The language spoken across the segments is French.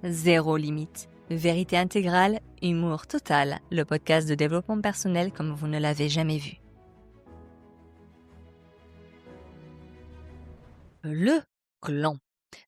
zéro limite. Vérité intégrale, humour total. Le podcast de développement personnel comme vous ne l'avez jamais vu. Le clan.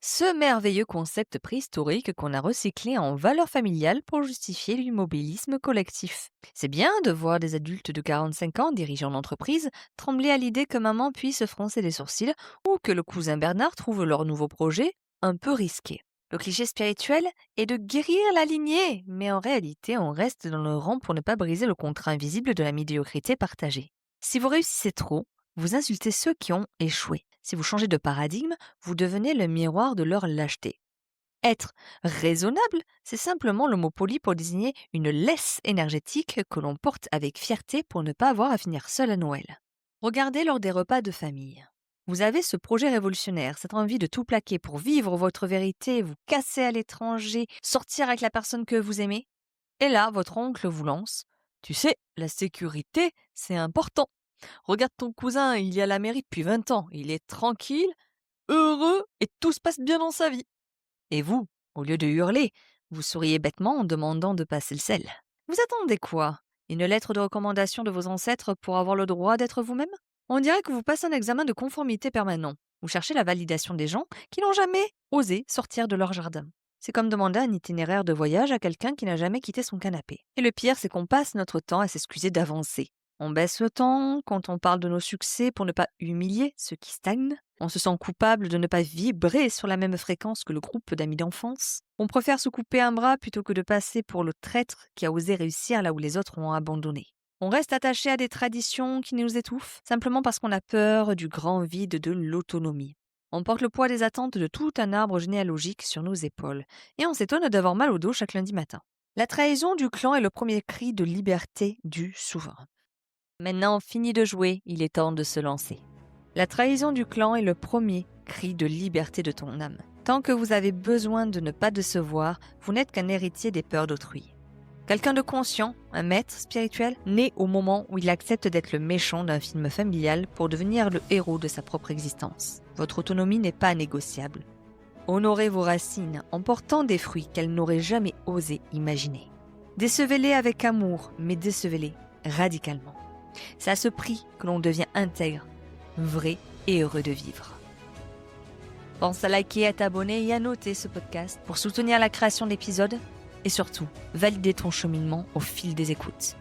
Ce merveilleux concept préhistorique qu'on a recyclé en valeur familiale pour justifier l'immobilisme collectif. C'est bien de voir des adultes de 45 ans dirigeant l'entreprise trembler à l'idée que maman puisse froncer les sourcils ou que le cousin Bernard trouve leur nouveau projet un peu risqué. Le cliché spirituel est de guérir la lignée, mais en réalité, on reste dans le rang pour ne pas briser le contrat invisible de la médiocrité partagée. Si vous réussissez trop, vous insultez ceux qui ont échoué. Si vous changez de paradigme, vous devenez le miroir de leur lâcheté. Être raisonnable, c'est simplement le mot poli pour désigner une laisse énergétique que l'on porte avec fierté pour ne pas avoir à finir seul à Noël. Regardez lors des repas de famille. Vous avez ce projet révolutionnaire, cette envie de tout plaquer pour vivre votre vérité, vous casser à l'étranger, sortir avec la personne que vous aimez. Et là, votre oncle vous lance « Tu sais, la sécurité, c'est important. Regarde ton cousin, il est à la mairie depuis 20 ans, il est tranquille, heureux et tout se passe bien dans sa vie. » Et vous, au lieu de hurler, vous souriez bêtement en demandant de passer le sel. Vous attendez quoi? Une lettre de recommandation de vos ancêtres pour avoir le droit d'être vous-même? On dirait que vous passez un examen de conformité permanent. Vous cherchez la validation des gens qui n'ont jamais osé sortir de leur jardin. C'est comme demander un itinéraire de voyage à quelqu'un qui n'a jamais quitté son canapé. Et le pire, c'est qu'on passe notre temps à s'excuser d'avancer. On baisse le temps quand on parle de nos succès pour ne pas humilier ceux qui stagnent. On se sent coupable de ne pas vibrer sur la même fréquence que le groupe d'amis d'enfance. On préfère se couper un bras plutôt que de passer pour le traître qui a osé réussir là où les autres ont abandonné. On reste attaché à des traditions qui nous étouffent, simplement parce qu'on a peur du grand vide de l'autonomie. On porte le poids des attentes de tout un arbre généalogique sur nos épaules, et on s'étonne d'avoir mal au dos chaque lundi matin. La trahison du clan est le premier cri de liberté du souverain. Maintenant, fini de jouer, il est temps de se lancer. La trahison du clan est le premier cri de liberté de ton âme. Tant que vous avez besoin de ne pas décevoir, vous n'êtes qu'un héritier des peurs d'autrui. Quelqu'un de conscient, un maître spirituel, né au moment où il accepte d'être le méchant d'un film familial pour devenir le héros de sa propre existence. Votre autonomie n'est pas négociable. Honorez vos racines en portant des fruits qu'elles n'auraient jamais osé imaginer. Décevez-les avec amour, mais décevez-les radicalement. C'est à ce prix que l'on devient intègre, vrai et heureux de vivre. Pense à liker, à t'abonner et à noter ce podcast pour soutenir la création d'épisodes et surtout, valider ton cheminement au fil des écoutes.